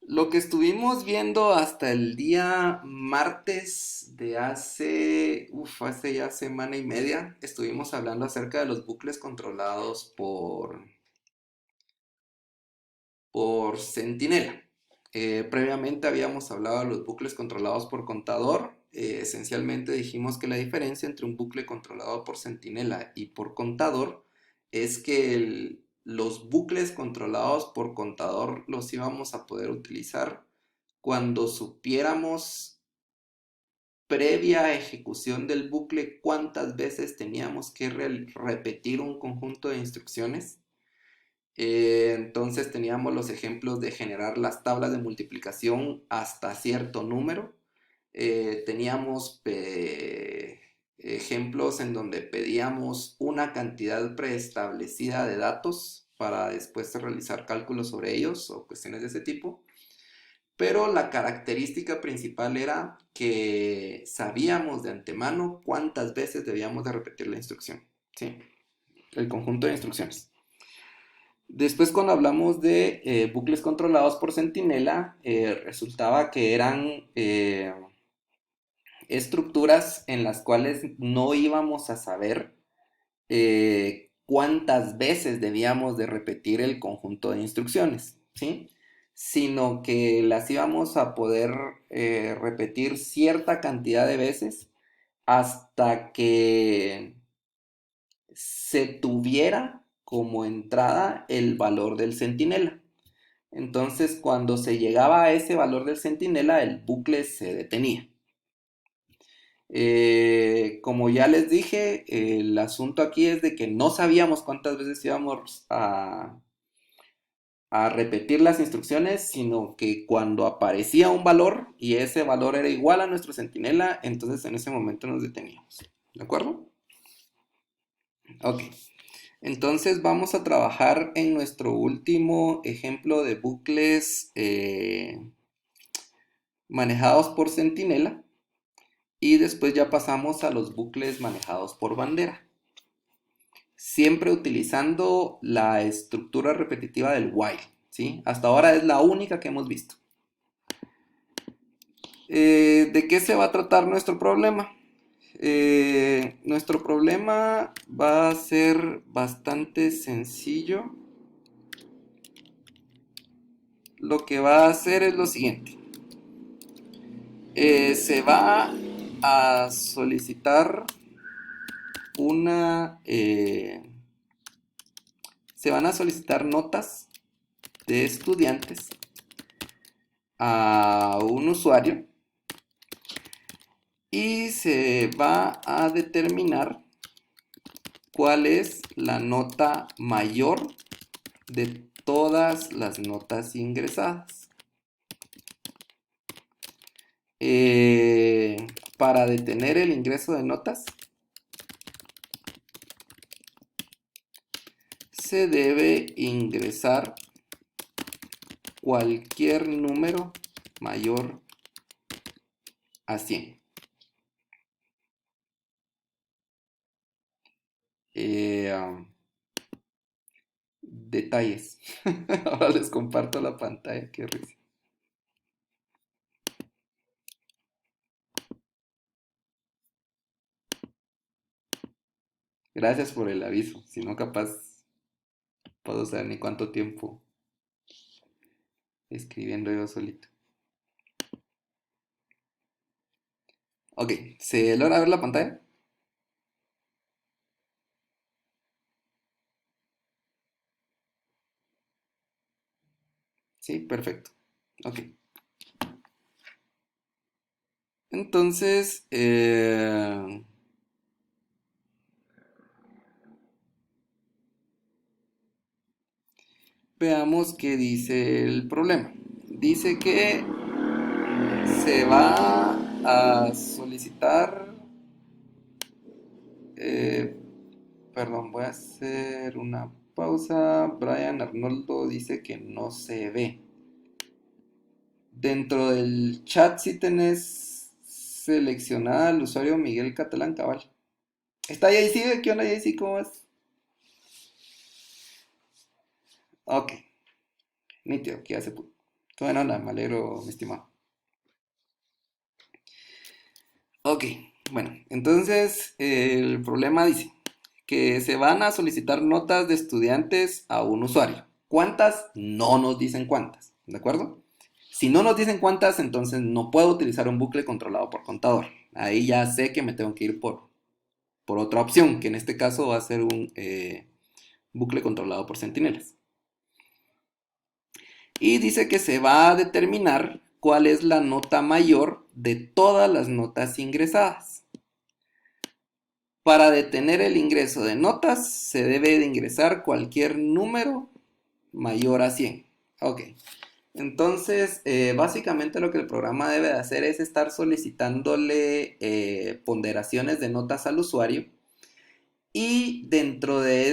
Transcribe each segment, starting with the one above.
Lo que estuvimos viendo hasta el día martes de hace ya semana y media, estuvimos hablando acerca de los bucles controlados por centinela. Previamente habíamos hablado de los bucles controlados por contador. Esencialmente dijimos que la diferencia entre un bucle controlado por centinela y por contador es que los bucles controlados por contador los íbamos a poder utilizar cuando supiéramos previa ejecución del bucle cuántas veces teníamos que repetir un conjunto de instrucciones. Entonces teníamos los ejemplos de generar las tablas de multiplicación hasta cierto número. Teníamos ejemplos en donde pedíamos una cantidad preestablecida de datos para después realizar cálculos sobre ellos o cuestiones de ese tipo. Pero la característica principal era que sabíamos de antemano cuántas veces debíamos de repetir la instrucción, ¿sí? El conjunto de instrucciones. Después, cuando hablamos de bucles controlados por centinela, resultaba que eran estructuras en las cuales no íbamos a saber cuántas veces debíamos de repetir el conjunto de instrucciones, ¿sí? Sino que las íbamos a poder repetir cierta cantidad de veces hasta que se tuviera como entrada el valor del centinela. Entonces, cuando se llegaba a ese valor del centinela, el bucle se detenía. Como ya les dije, el asunto aquí es de que no sabíamos cuántas veces íbamos a repetir las instrucciones, sino que cuando aparecía un valor y ese valor era igual a nuestro centinela, entonces en ese momento nos deteníamos. ¿De acuerdo? Ok. Entonces vamos a trabajar en nuestro último ejemplo de bucles manejados por centinela y después ya pasamos a los bucles manejados por bandera. Siempre utilizando la estructura repetitiva del while, ¿sí? Hasta ahora es la única que hemos visto. ¿De qué se va a tratar nuestro problema? Nuestro problema va a ser bastante sencillo. Lo que va a hacer es lo siguiente. Se va a solicitar una... se van a solicitar notas de estudiantes a un usuario y se va a determinar cuál es la nota mayor de todas las notas ingresadas. Para detener el ingreso de notas se debe ingresar cualquier número mayor a 100. Detalles. Ahora les comparto la pantalla, qué risa. Gracias por el aviso, si no capaz puedo saber ni cuánto tiempo escribiendo yo solito. Ok, ¿se logra ver la pantalla? Sí, perfecto. Ok. Entonces, veamos qué dice el problema. Dice que se va a solicitar, eh, perdón, voy a hacer una pausa. Brian Arnoldo dice que no se ve. Dentro del chat si tenés seleccionada al usuario Miguel Catalán Cabal. ¿Está ahí? ¿Sí? ¿Qué onda, Jaycee? ¿Cómo es? Ok, nítido, que ya se pudo. Bueno, nada, me alegro, mi estimado. Ok, bueno, entonces el problema dice que se van a solicitar notas de estudiantes a un usuario. ¿Cuántas? No nos dicen cuántas, ¿de acuerdo? Si no nos dicen cuántas, entonces no puedo utilizar un bucle controlado por contador. Ahí ya sé que me tengo que ir por otra opción, que en este caso va a ser un bucle controlado por centinelas. Y dice que se va a determinar cuál es la nota mayor de todas las notas ingresadas. Para detener el ingreso de notas, se debe de ingresar cualquier número mayor a 100. Ok. Entonces, básicamente lo que el programa debe de hacer es estar solicitándole ponderaciones de notas al usuario y dentro de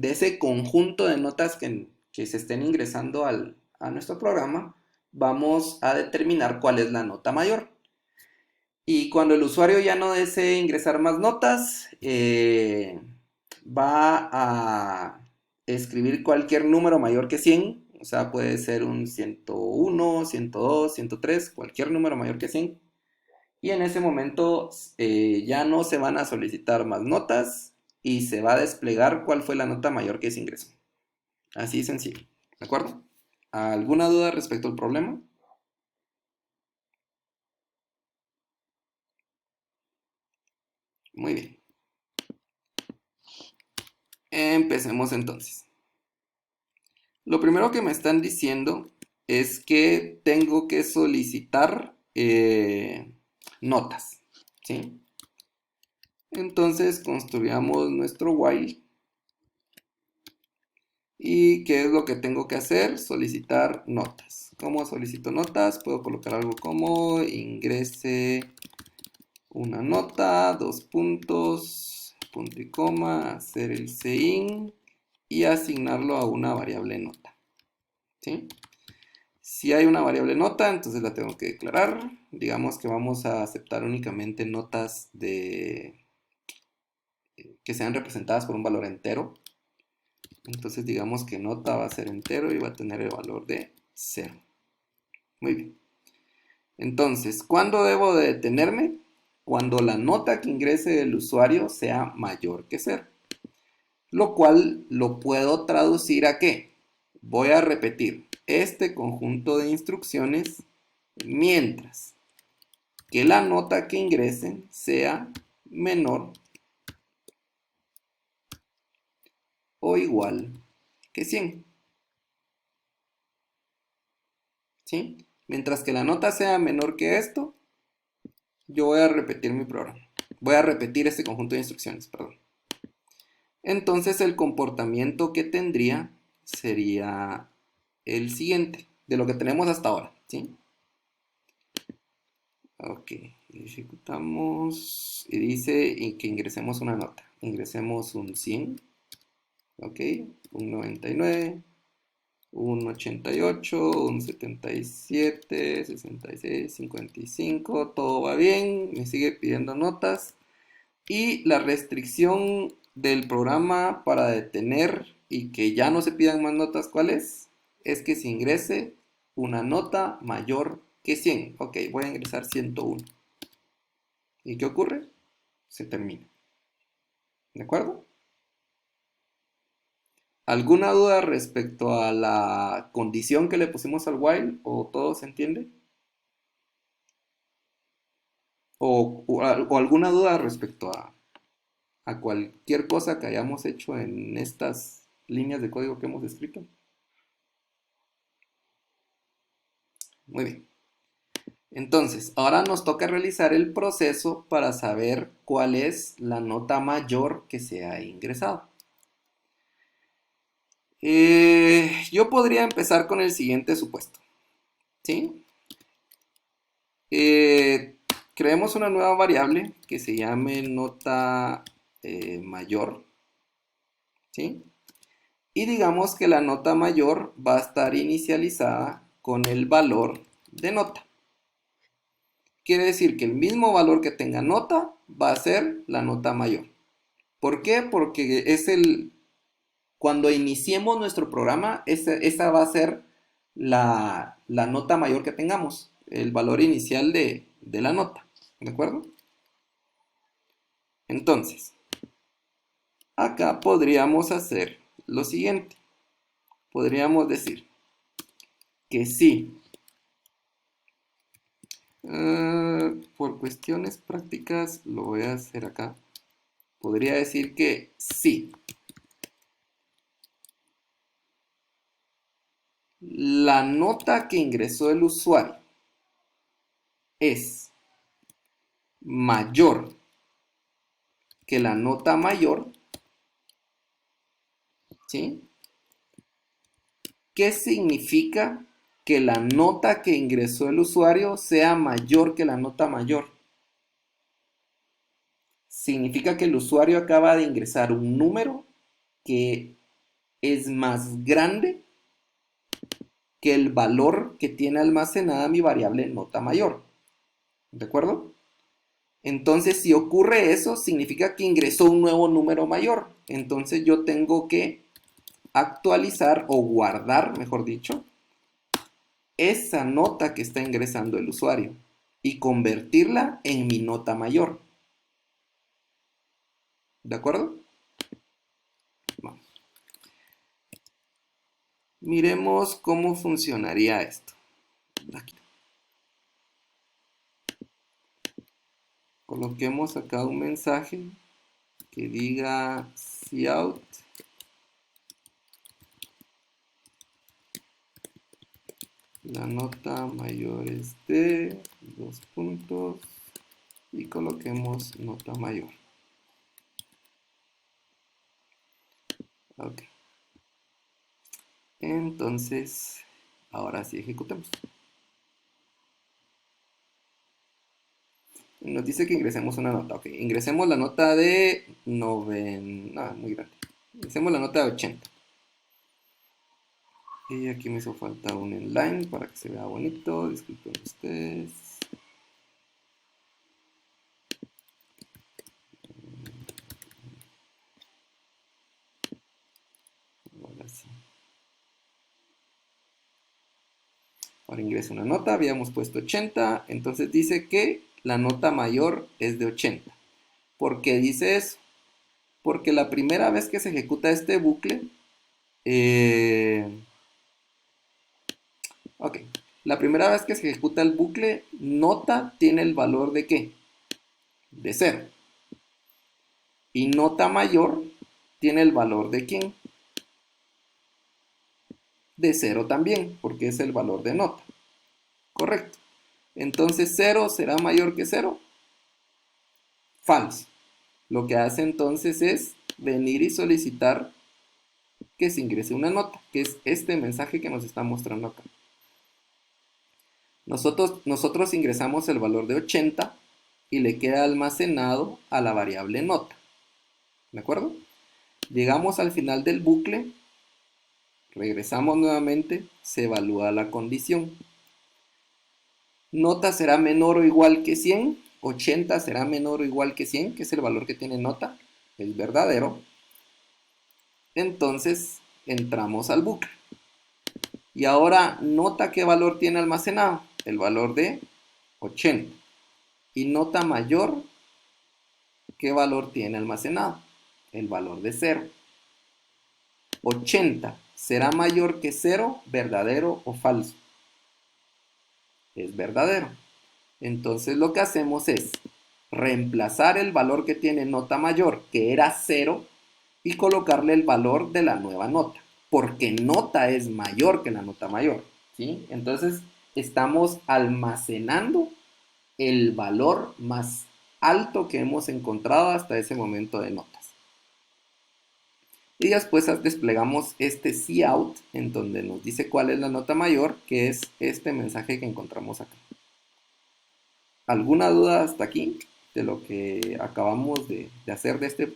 ese conjunto de notas que se estén ingresando a nuestro programa, vamos a determinar cuál es la nota mayor. Y cuando el usuario ya no desee ingresar más notas, va a escribir cualquier número mayor que 100, o sea, puede ser un 101, 102, 103, cualquier número mayor que 100. Y en ese momento ya no se van a solicitar más notas y se va a desplegar cuál fue la nota mayor que se ingresó. Así de sencillo, ¿de acuerdo? ¿Alguna duda respecto al problema? Muy bien. Empecemos entonces. Lo primero que me están diciendo es que tengo que solicitar notas, ¿sí? Entonces construyamos nuestro while. ¿Y qué es lo que tengo que hacer? Solicitar notas. ¿Cómo solicito notas? Puedo colocar algo como ingrese una nota, dos puntos, punto y coma, hacer el sein y asignarlo a una variable nota, ¿sí? Si hay una variable nota, entonces la tengo que declarar. Digamos que vamos a aceptar únicamente notas que sean representadas por un valor entero. Entonces digamos que nota va a ser entero y va a tener el valor de 0. Muy bien. Entonces, ¿cuándo debo de detenerme? Cuando la nota que ingrese el usuario sea mayor que 0. Lo cual lo puedo traducir a ¿qué? Voy a repetir este conjunto de instrucciones mientras que la nota que ingresen sea menor o igual que 100. ¿Sí? Mientras que la nota sea menor que esto, yo voy a repetir mi programa. Voy a repetir este conjunto de instrucciones, perdón. Entonces el comportamiento que tendría sería el siguiente, de lo que tenemos hasta ahora, ¿sí? Ok, ejecutamos y dice que ingresemos una nota. Ingresemos un 100, ok, un 99, un 88, un 77, 66, 55, todo va bien, me sigue pidiendo notas. Y la restricción del programa para detener y que ya no se pidan más notas, ¿cuál es? Es que se ingrese una nota mayor que 100. Ok, voy a ingresar 101. ¿Y qué ocurre? Se termina. ¿De acuerdo? ¿Alguna duda respecto a la condición que le pusimos al while? ¿O todo se entiende? ¿O alguna duda respecto a cualquier cosa que hayamos hecho en estas líneas de código que hemos escrito? Muy bien. Entonces, ahora nos toca realizar el proceso para saber cuál es la nota mayor que se ha ingresado. Yo podría empezar con el siguiente supuesto, ¿sí? Creemos una nueva variable que se llame nota mayor, ¿sí? Y digamos que la nota mayor va a estar inicializada con el valor de nota. Quiere decir que el mismo valor que tenga nota va a ser la nota mayor. ¿Por qué? Porque cuando iniciemos nuestro programa, esa va a ser la nota mayor que tengamos, el valor inicial de la nota, ¿de acuerdo? Entonces, acá podríamos hacer lo siguiente. Podríamos decir que sí, por cuestiones prácticas lo voy a hacer acá. Podría decir que sí, la nota que ingresó el usuario es mayor que la nota mayor, ¿sí? ¿Qué significa que la nota que ingresó el usuario sea mayor que la nota mayor? Significa que el usuario acaba de ingresar un número que es más grande que el valor que tiene almacenada mi variable nota mayor. ¿De acuerdo? Entonces, si ocurre eso, significa que ingresó un nuevo número mayor. Entonces yo tengo que actualizar o guardar, mejor dicho, esa nota que está ingresando el usuario y convertirla en mi nota mayor. ¿De acuerdo? Vamos. Miremos cómo funcionaría esto. Aquí. Coloquemos acá un mensaje que diga cout. La nota mayor es de 2 puntos y coloquemos nota mayor. Ok. Entonces, ahora sí ejecutemos. Nos dice que ingresemos una nota. Ok, ingresemos la nota de 90. No, muy grande. Ingresemos la nota de 80. Y aquí me hizo falta un inline para que se vea bonito. Disculpen ustedes. Ahora sí. Ahora ingreso una nota. Habíamos puesto 80. Entonces dice que la nota mayor es de 80. ¿Por qué dice eso? Porque la primera vez que se ejecuta este bucle, ok, la primera vez que se ejecuta el bucle, nota tiene el valor de ¿qué? De 0. Y nota mayor tiene el valor de ¿quién? De 0 también, porque es el valor de nota. Correcto. Entonces 0 será mayor que 0. Falso. Lo que hace entonces es venir y solicitar que se ingrese una nota, que es este mensaje que nos está mostrando acá. Nosotros ingresamos el valor de 80 y le queda almacenado a la variable nota. ¿De acuerdo? Llegamos al final del bucle, regresamos nuevamente, se evalúa la condición. Nota será menor o igual que 100, 80 será menor o igual que 100, que es el valor que tiene nota, es verdadero. Entonces entramos al bucle. Y ahora nota qué valor tiene almacenado, el valor de 80. Y nota mayor, ¿qué valor tiene almacenado? El valor de 0. 80 será mayor que 0, verdadero o falso. Es verdadero. Entonces lo que hacemos es reemplazar el valor que tiene nota mayor, que era 0, y colocarle el valor de la nueva nota, porque nota es mayor que la nota mayor, ¿sí? Entonces estamos almacenando el valor más alto que hemos encontrado hasta ese momento de notas. Y después desplegamos este cout en donde nos dice cuál es la nota mayor, que es este mensaje que encontramos acá. ¿Alguna duda hasta aquí de lo que acabamos de hacer de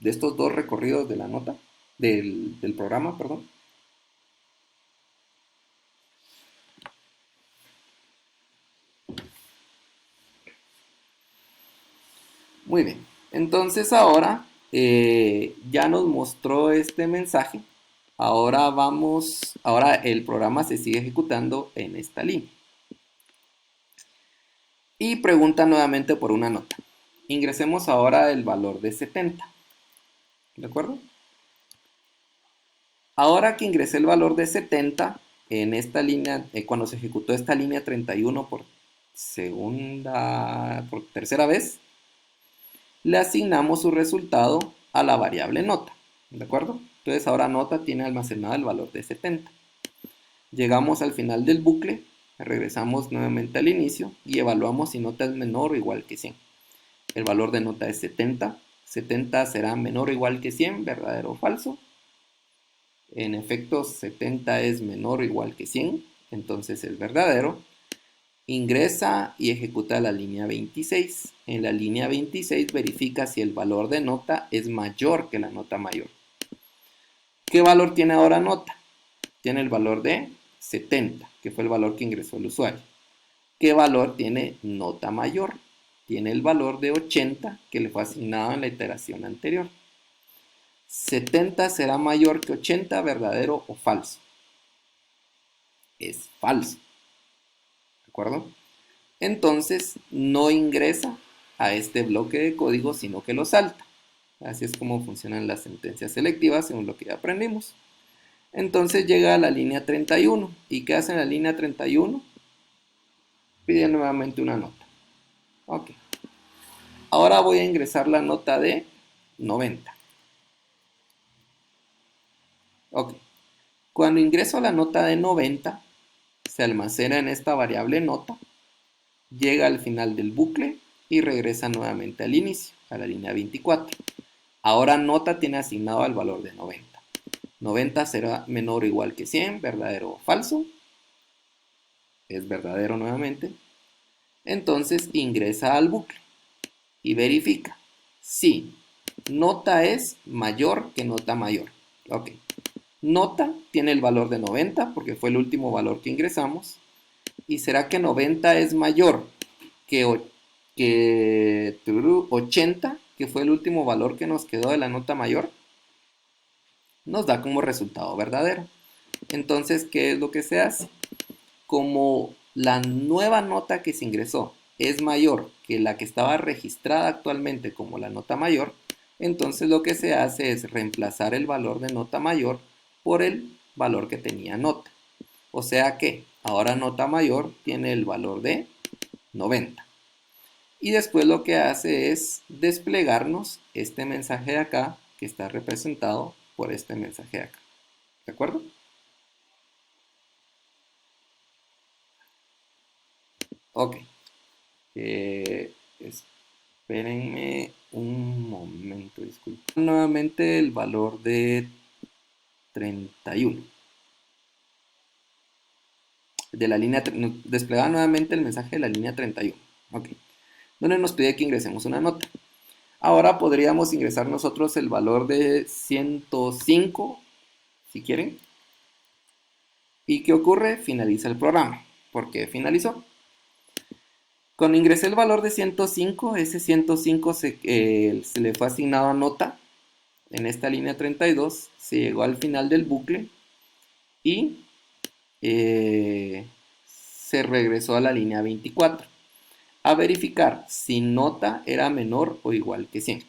estos dos recorridos de la nota, del programa, perdón? Muy bien, entonces ahora ya nos mostró este mensaje. ahora el programa se sigue ejecutando en esta línea. Y pregunta nuevamente por una nota. Ingresemos ahora el valor de 70. ¿De acuerdo? Ahora que ingresé el valor de 70 en esta línea, cuando se ejecutó esta línea 31 por tercera vez, le asignamos su resultado a la variable nota. ¿De acuerdo? Entonces ahora nota tiene almacenado el valor de 70. Llegamos al final del bucle, regresamos nuevamente al inicio y evaluamos si nota es menor o igual que 100. El valor de nota es 70. 70 será menor o igual que 100, verdadero o falso. En efecto, 70 es menor o igual que 100, entonces es verdadero. Ingresa y ejecuta la línea 26. En la línea 26 verifica si el valor de nota es mayor que la nota mayor. ¿Qué valor tiene ahora nota? Tiene el valor de 70, que fue el valor que ingresó el usuario. ¿Qué valor tiene nota mayor? Tiene el valor de 80 que le fue asignado en la iteración anterior. 70 será mayor que 80, verdadero o falso. Es falso. ¿De acuerdo? Entonces no ingresa a este bloque de código, sino que lo salta. Así es como funcionan las sentencias selectivas, según lo que ya aprendimos. Entonces llega a la línea 31. ¿Y qué hace en la línea 31? Pide nuevamente una nota. Ok. Ahora voy a ingresar la nota de 90. Ok. Cuando ingreso la nota de 90, se almacena en esta variable nota, llega al final del bucle y regresa nuevamente al inicio, a la línea 24. Ahora nota tiene asignado el valor de 90. 90 será menor o igual que 100, verdadero o falso. Es verdadero nuevamente. Entonces ingresa al bucle y verifica si nota es mayor que nota mayor. Ok. Nota tiene el valor de 90 porque fue el último valor que ingresamos. ¿Y será que 90 es mayor que 80, que fue el último valor que nos quedó de la nota mayor? Nos da como resultado verdadero. Entonces, ¿qué es lo que se hace? Como la nueva nota que se ingresó es mayor que la que estaba registrada actualmente como la nota mayor, entonces lo que se hace es reemplazar el valor de nota mayor por el valor que tenía nota. O sea que ahora nota mayor tiene el valor de 90. Y después lo que hace es desplegarnos este mensaje de acá, que está representado por este mensaje de acá. ¿De acuerdo? Ok. Espérenme un momento, disculpen. Nuevamente el valor de 31. De la línea, desplegaba nuevamente el mensaje de la línea 31. Ok. Donde nos pide que ingresemos una nota. Ahora podríamos ingresar nosotros el valor de 105, si quieren. ¿Y qué ocurre? Finaliza el programa. ¿Por qué finalizó? Cuando ingresé el valor de 105, ese 105 se le fue asignado a nota en esta línea 32, se llegó al final del bucle y se regresó a la línea 24 a verificar si nota era menor o igual que 100.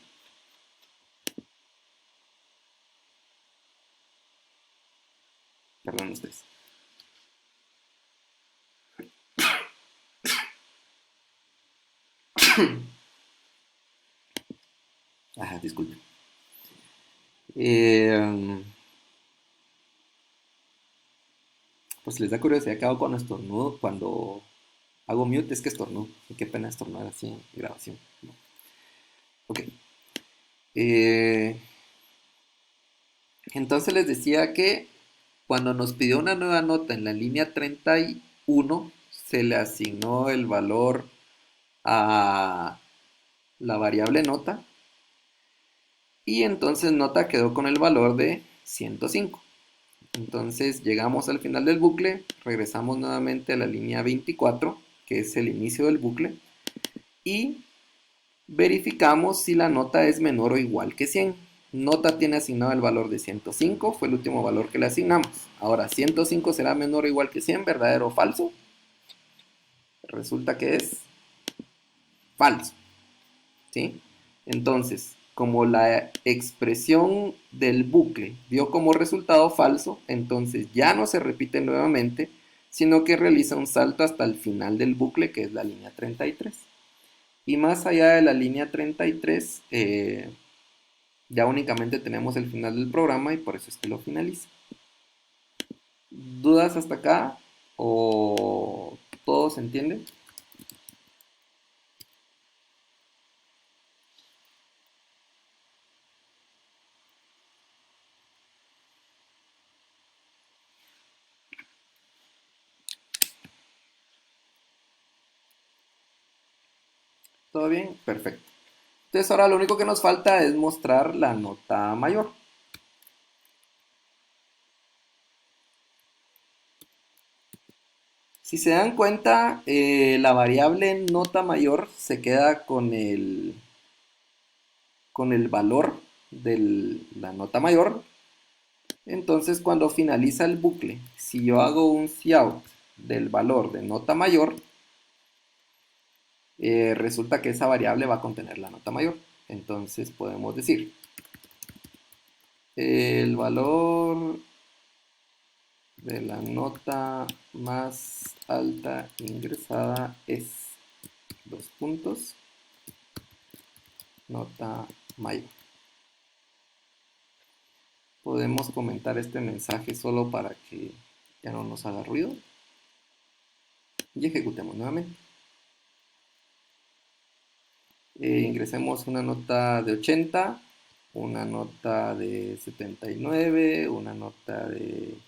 Perdón ustedes. Disculpen. Pues les da curiosidad que hago cuando estornudo, cuando hago mute es que estornudo. Y qué pena estornudar así en grabación. Ok. Entonces les decía que cuando nos pidió una nueva nota en la línea 31, se le asignó el valor a la variable nota y entonces nota quedó con el valor de 105. Entonces llegamos al final del bucle, regresamos nuevamente a la línea 24, que es el inicio del bucle, y verificamos si la nota es menor o igual que 100. Nota tiene asignado el valor de 105, fue el último valor que le asignamos. Ahora, 105 será menor o igual que 100, ¿verdadero o falso? Resulta que es falso, ¿sí? Entonces, como la expresión del bucle dio como resultado falso, entonces ya no se repite nuevamente, sino que realiza un salto hasta el final del bucle, que es la línea 33. Y más allá de la línea 33, ya únicamente tenemos el final del programa y por eso es que lo finaliza. ¿Dudas hasta acá? ¿O todo se entiende? ¿Todo bien? Perfecto. Entonces ahora lo único que nos falta es mostrar la nota mayor. Si se dan cuenta, la variable nota mayor se queda con el valor de la nota mayor. Entonces cuando finaliza el bucle, si yo hago un cout del valor de nota mayor, resulta que esa variable va a contener la nota mayor. Entonces podemos decir, el valor de la nota más alta ingresada es, dos puntos, nota mayor. Podemos comentar este mensaje solo para que ya no nos haga ruido. Y ejecutemos nuevamente. Ingresemos una nota de 80, una nota de 79, una nota de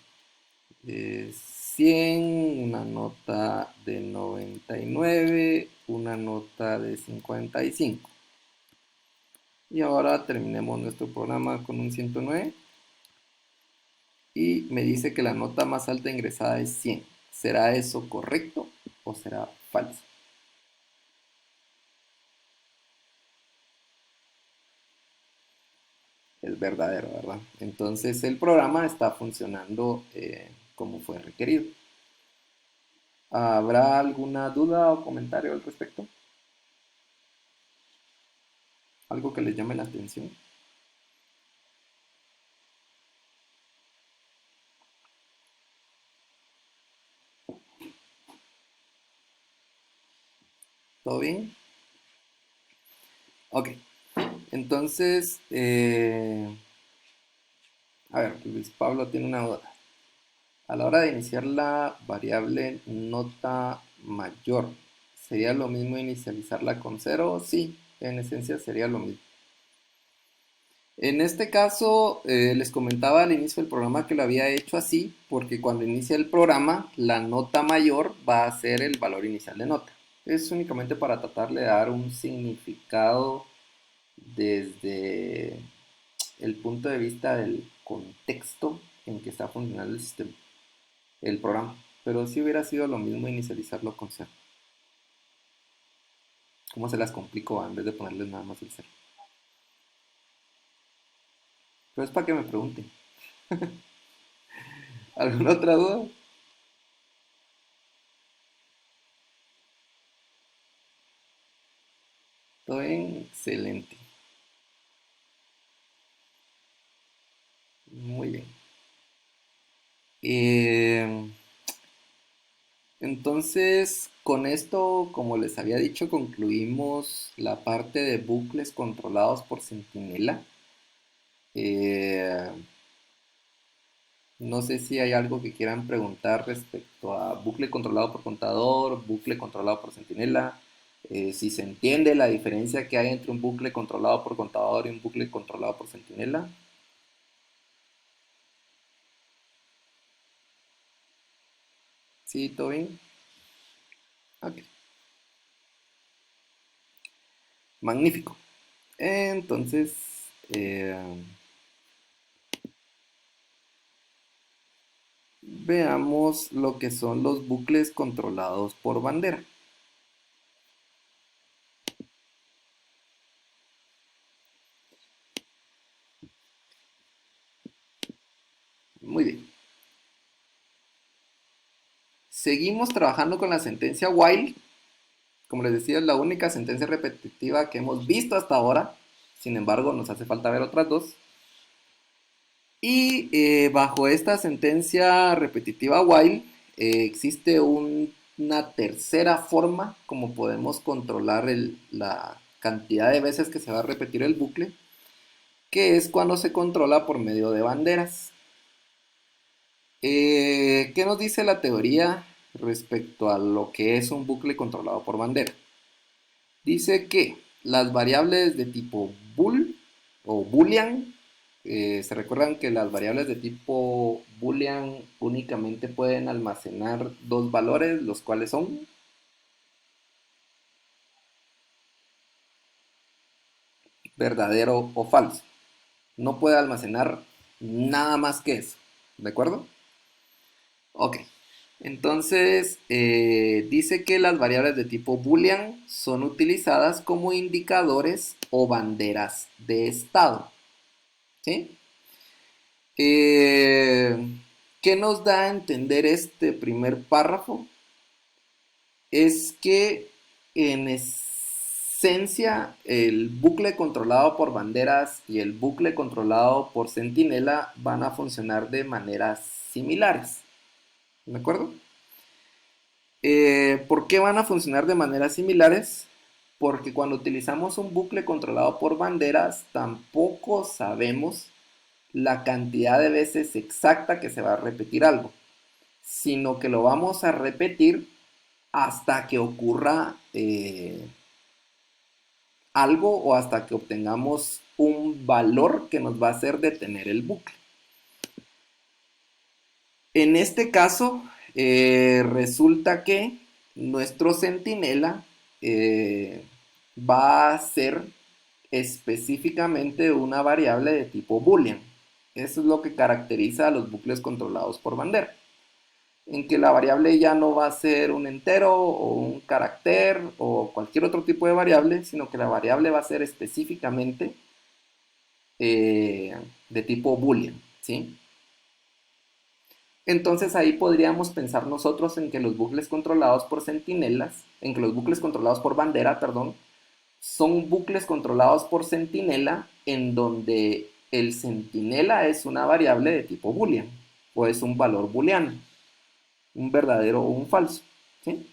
100, una nota de 99, una nota de 55. Y ahora terminemos nuestro programa con un 109. Y me dice que la nota más alta ingresada es 100. ¿Será eso correcto o será falso? Es verdadero, ¿verdad? Entonces el programa está funcionando como fue requerido. ¿Habrá alguna duda o comentario al respecto? ¿Algo que les llame la atención? ¿Todo bien? Ok. Entonces, a ver, Luis Pablo tiene una duda. A la hora de iniciar la variable nota mayor, ¿sería lo mismo inicializarla con cero? Sí, en esencia sería lo mismo. En este caso, les comentaba al inicio del programa que lo había hecho así, porque cuando inicia el programa, la nota mayor va a ser el valor inicial de nota. Es únicamente para tratarle de dar un significado desde el punto de vista del contexto en que está funcionando el sistema, el programa. Pero si hubiera sido lo mismo inicializarlo con cero. ¿Cómo se las complico en vez de ponerles nada más el cero? Pero es para que me pregunten. ¿Alguna otra duda? Todo bien, excelente. Muy bien. Eh, entonces, con esto, como les había dicho, concluimos la parte de bucles controlados por Centinela. Eh, no sé si hay algo que quieran preguntar respecto a bucle controlado por contador, bucle controlado por Centinela. Si se entiende la diferencia que hay entre un bucle controlado por contador y un bucle controlado por Centinela. ¿Sí, todo bien? Ok, magnífico. Entonces, eh, veamos lo que son los bucles controlados por bandera. Muy bien. Seguimos trabajando con la sentencia while. Como les decía, es la única sentencia repetitiva que hemos visto hasta ahora. Sin embargo, nos hace falta ver otras dos. Y bajo esta sentencia repetitiva while, existe una tercera forma como podemos controlar la cantidad de veces que se va a repetir el bucle, que es cuando se controla por medio de banderas. ¿Qué nos dice la teoría respecto a lo que es un bucle controlado por bandera? Dice que las variables de tipo bool o boolean, se recuerdan que las variables de tipo boolean únicamente pueden almacenar dos valores, los cuales son verdadero o falso. No puede almacenar nada más que eso, ¿de acuerdo? Ok, entonces dice que las variables de tipo boolean son utilizadas como indicadores o banderas de estado, ¿sí? ¿Qué nos da a entender este primer párrafo? Es que en esencia el bucle controlado por banderas y el bucle controlado por centinela van a funcionar de maneras similares, ¿de acuerdo? ¿Por qué van a funcionar de maneras similares? Porque cuando utilizamos un bucle controlado por banderas tampoco sabemos la cantidad de veces exacta que se va a repetir algo, sino que lo vamos a repetir hasta que ocurra algo o hasta que obtengamos un valor que nos va a hacer detener el bucle. En este caso, resulta que nuestro centinela va a ser específicamente una variable de tipo boolean. Eso es lo que caracteriza a los bucles controlados por bandera, en que la variable ya no va a ser un entero o un carácter o cualquier otro tipo de variable, sino que la variable va a ser específicamente de tipo boolean, ¿sí? Entonces ahí podríamos pensar nosotros en que los bucles controlados por centinelas, en que los bucles controlados por bandera, perdón, son bucles controlados por centinela en donde el centinela es una variable de tipo boolean o es un valor booleano, un verdadero o un falso, ¿sí?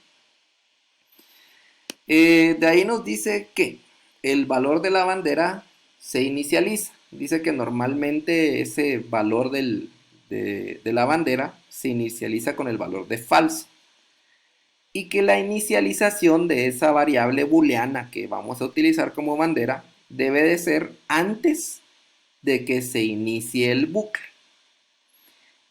De ahí nos dice que el valor de la bandera se inicializa. Dice que normalmente ese valor de la bandera se inicializa con el valor de falso. Y que la inicialización de esa variable booleana que vamos a utilizar como bandera debe de ser antes de que se inicie el bucle.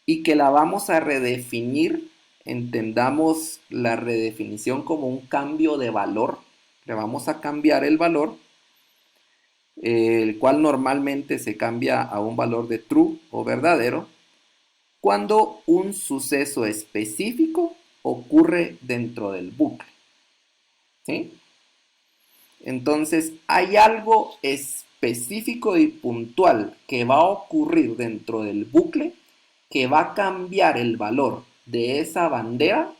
Y que la vamos a redefinir, entendamos la redefinición como un cambio de valor. Le vamos a cambiar el valor, el cual normalmente se cambia a un valor de true o verdadero, cuando un suceso específico ocurre dentro del bucle, ¿sí? Entonces, hay algo específico y puntual que va a ocurrir dentro del bucle que va a cambiar el valor de esa bandera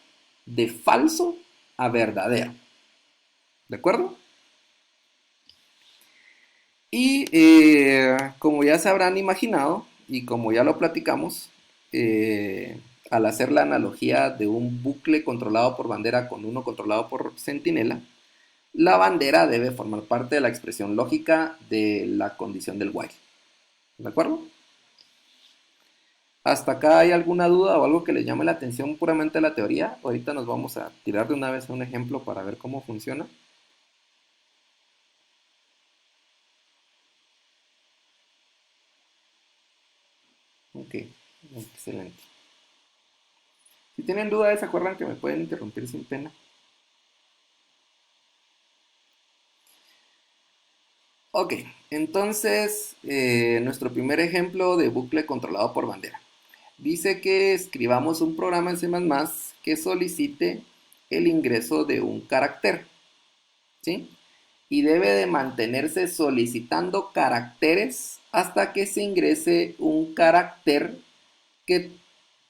de falso a verdadero. ¿De acuerdo? Y como ya se habrán imaginado y como ya lo platicamos, al hacer la analogía de un bucle controlado por bandera con uno controlado por centinela, la bandera debe formar parte de la expresión lógica de la condición del while. ¿De acuerdo? ¿Hasta acá hay alguna duda o algo que les llame la atención puramente a la teoría? Ahorita nos vamos a tirar de una vez a un ejemplo para ver cómo funciona. Ok, excelente. Si tienen dudas, ¿se acuerdan que me pueden interrumpir sin pena? Ok, entonces nuestro primer ejemplo de bucle controlado por bandera. Dice que escribamos un programa en C++ que solicite el ingreso de un carácter, ¿sí? Y debe de mantenerse solicitando caracteres hasta que se ingrese un carácter que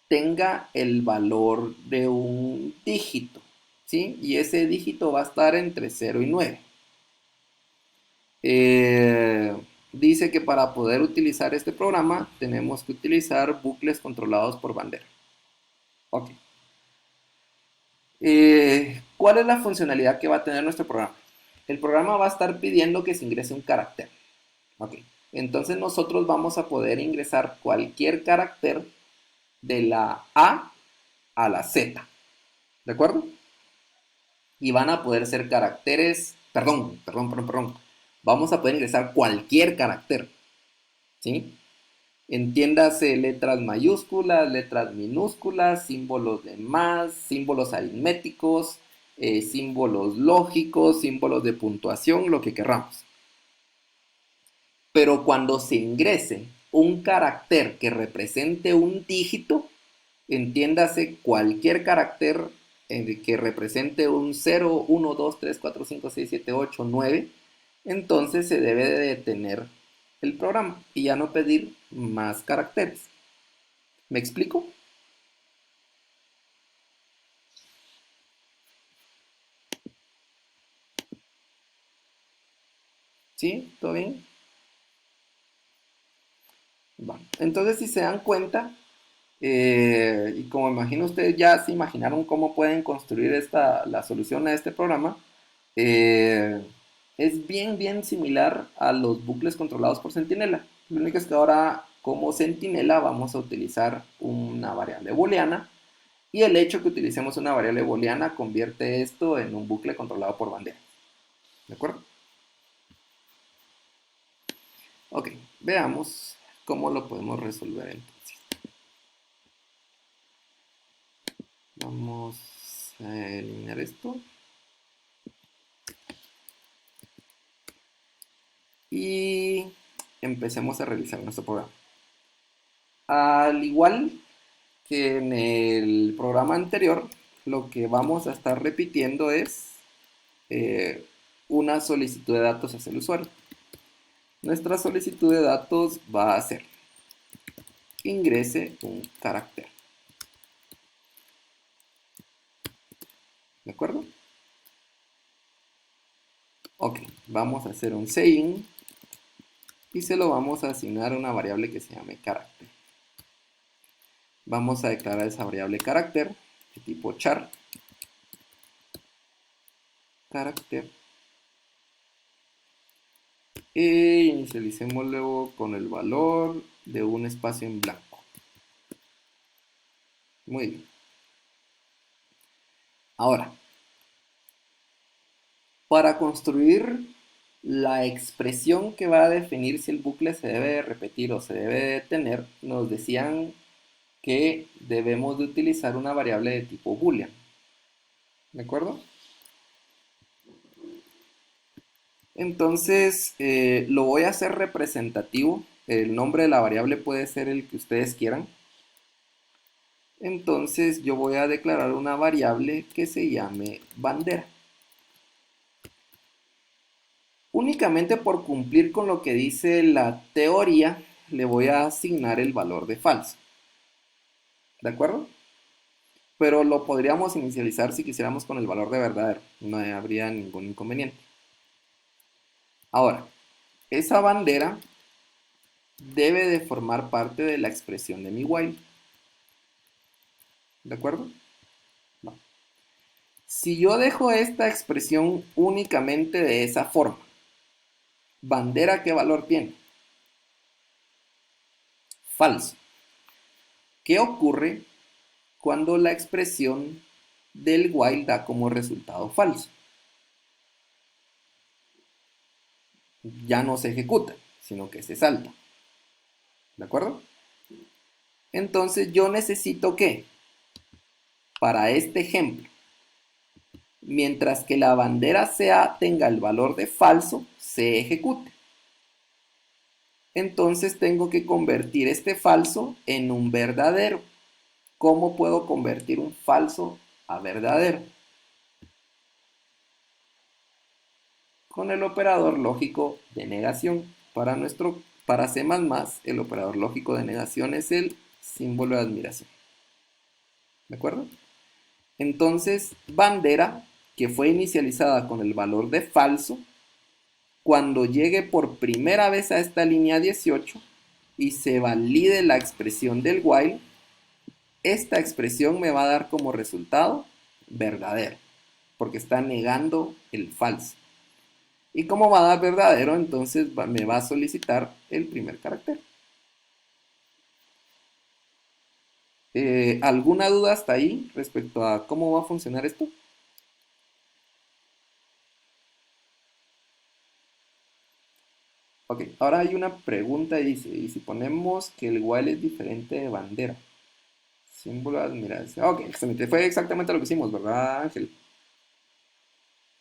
tenga el valor de un dígito, ¿sí? Y ese dígito va a estar entre 0 y 9. Dice que para poder utilizar este programa tenemos que utilizar bucles controlados por bandera. Ok. ¿Cuál es la funcionalidad que va a tener nuestro programa? El programa va a estar pidiendo que se ingrese un carácter. Ok. Entonces nosotros vamos a poder ingresar cualquier carácter de la A la Z. ¿De acuerdo? Y van a poder ser caracteres, perdón. Vamos a poder ingresar cualquier carácter, ¿sí? Entiéndase letras mayúsculas, letras minúsculas, símbolos de más, símbolos aritméticos, símbolos lógicos, símbolos de puntuación, lo que querramos. Pero cuando se ingrese un carácter que represente un dígito, entiéndase cualquier carácter que represente un 0, 1, 2, 3, 4, 5, 6, 7, 8, 9, entonces se debe de detener el programa y ya no pedir más caracteres. ¿Me explico? ¿Sí? ¿Todo bien? Bueno, entonces si se dan cuenta, y como imagino ustedes ya se imaginaron cómo pueden construir la solución a este programa, eh, es bien similar a los bucles controlados por centinela. Lo único es que ahora como centinela vamos a utilizar una variable booleana y el hecho que utilicemos una variable booleana convierte esto en un bucle controlado por bandera. ¿De acuerdo? Ok, veamos cómo lo podemos resolver entonces. Vamos a eliminar esto. Y empecemos a realizar nuestro programa. Al igual que en el programa anterior, lo que vamos a estar repitiendo es una solicitud de datos hacia el usuario. Nuestra solicitud de datos va a ser ingrese un carácter. ¿De acuerdo? Ok, vamos a hacer un sein y se lo vamos a asignar a una variable que se llame carácter. Vamos a declarar esa variable carácter de tipo char carácter e inicialicémoslo con el valor de un espacio en blanco. Muy bien. Ahora, para construir la expresión que va a definir si el bucle se debe de repetir o se debe de detener, nos decían que debemos de utilizar una variable de tipo boolean. ¿De acuerdo? Entonces, lo voy a hacer representativo. El nombre de la variable puede ser el que ustedes quieran. Entonces, yo voy a declarar una variable que se llame bandera. Únicamente por cumplir con lo que dice la teoría, le voy a asignar el valor de falso. ¿De acuerdo? Pero lo podríamos inicializar si quisiéramos con el valor de verdadero. No habría ningún inconveniente. Ahora, esa bandera debe de formar parte de la expresión de mi while. ¿De acuerdo? No. Si yo dejo esta expresión únicamente de esa forma, ¿bandera qué valor tiene? Falso. ¿Qué ocurre cuando la expresión del while da como resultado falso? Ya no se ejecuta, sino que se salta. ¿De acuerdo? Entonces yo necesito que, para este ejemplo, mientras que la bandera tenga el valor de falso, se ejecute. Entonces tengo que convertir este falso en un verdadero. ¿Cómo puedo convertir un falso a verdadero? Con el operador lógico de negación. Para C++, el operador lógico de negación es el símbolo de admiración. ¿De acuerdo? Entonces, bandera, que fue inicializada con el valor de falso, cuando llegue por primera vez a esta línea 18 y se valide la expresión del while, esta expresión me va a dar como resultado verdadero, porque está negando el falso. Y como va a dar verdadero, entonces me va a solicitar el primer carácter. ¿Alguna duda hasta ahí respecto a cómo va a funcionar esto? Ok, ahora hay una pregunta y dice, ¿y si ponemos que el while es diferente de bandera? Símbolo de admiración. Ok, excelente. Fue exactamente lo que hicimos, ¿verdad, Ángel?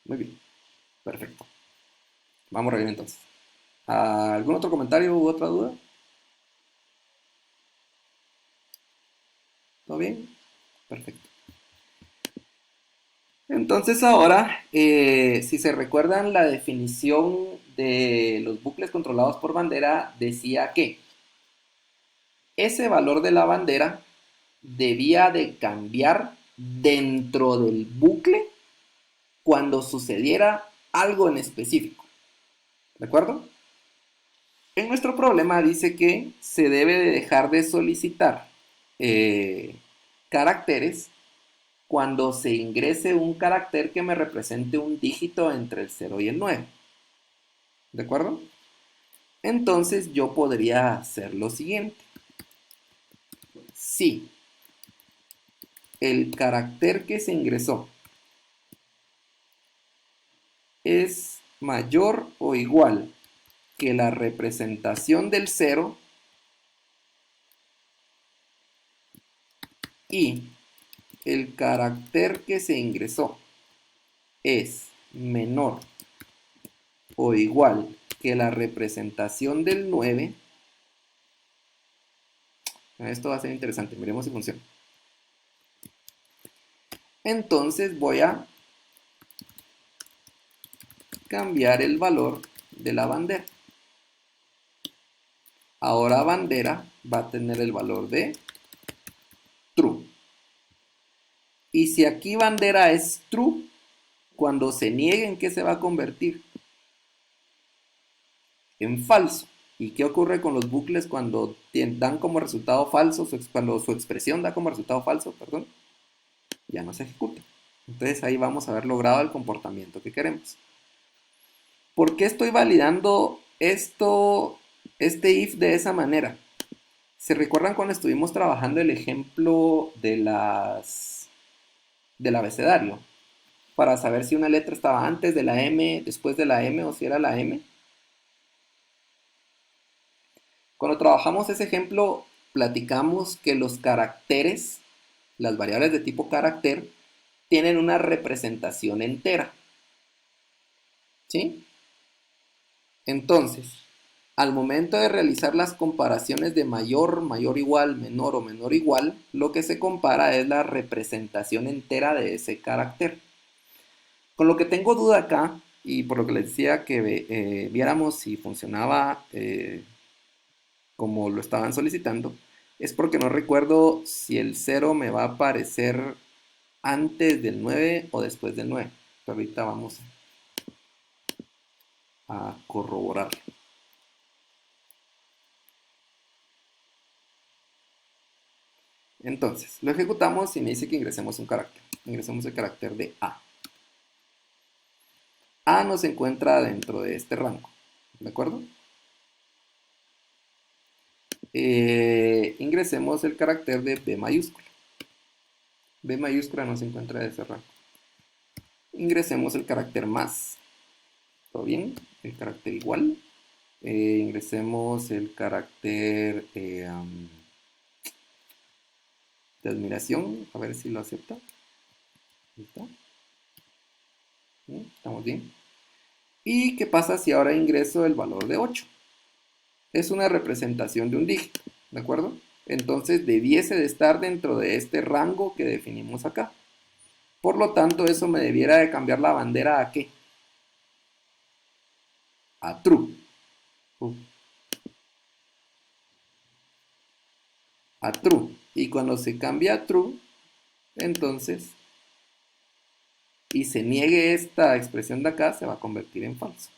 Muy bien, perfecto. Vamos a ver entonces. ¿Algún otro comentario u otra duda? ¿Todo bien? Perfecto. Entonces ahora, si se recuerdan, la definición de los bucles controlados por bandera decía que ese valor de la bandera debía de cambiar dentro del bucle cuando sucediera algo en específico. ¿De acuerdo? En nuestro problema dice que se debe de dejar de solicitar caracteres cuando se ingrese un carácter que me represente un dígito entre el 0 y el 9. ¿De acuerdo? Entonces yo podría hacer lo siguiente. Si el carácter que se ingresó es mayor o igual que la representación del 0 y el carácter que se ingresó es menor o igual que la representación del 9, esto va a ser interesante, miremos si funciona. Entonces voy a cambiar el valor de la bandera. Ahora bandera va a tener el valor de true. Y si aquí bandera es true, cuando se niegue, ¿en qué se va a convertir? En falso. ¿Y qué ocurre con los bucles cuando dan como resultado falso, cuando su expresión da como resultado falso, perdón? Ya no se ejecuta. Entonces ahí vamos a haber logrado el comportamiento que queremos. ¿Por qué estoy validando este if de esa manera? ¿Se recuerdan cuando estuvimos trabajando el ejemplo del abecedario? Para saber si una letra estaba antes de la M, después de la M o si era la M. Cuando trabajamos ese ejemplo, platicamos que los caracteres, las variables de tipo carácter, tienen una representación entera. ¿Sí? Entonces, al momento de realizar las comparaciones de mayor, mayor igual, menor o menor igual, lo que se compara es la representación entera de ese carácter. Con lo que tengo duda acá, y por lo que les decía que viéramos si funcionaba como lo estaban solicitando, es porque no recuerdo si el 0 me va a aparecer antes del 9 o después del 9. Pero ahorita vamos a corroborar. Entonces, lo ejecutamos y me dice que ingresemos un carácter. Ingresemos el carácter de A. A nos encuentra dentro de este rango. ¿De acuerdo? Ingresemos el carácter de B mayúscula. B mayúscula no se encuentra de ese rango. Ingresemos el carácter más. ¿Todo bien? El carácter igual. Ingresemos el carácter de admiración. A ver si lo acepta. Ahí está. ¿Estamos bien? ¿Y qué pasa si ahora ingreso el valor de 8? Es una representación de un dígito, ¿de acuerdo? Entonces debiese de estar dentro de este rango que definimos acá. Por lo tanto, eso me debiera de cambiar la bandera ¿a qué? A true. a true. Y cuando se cambia a true, entonces, y se niegue esta expresión de acá, se va a convertir en falso.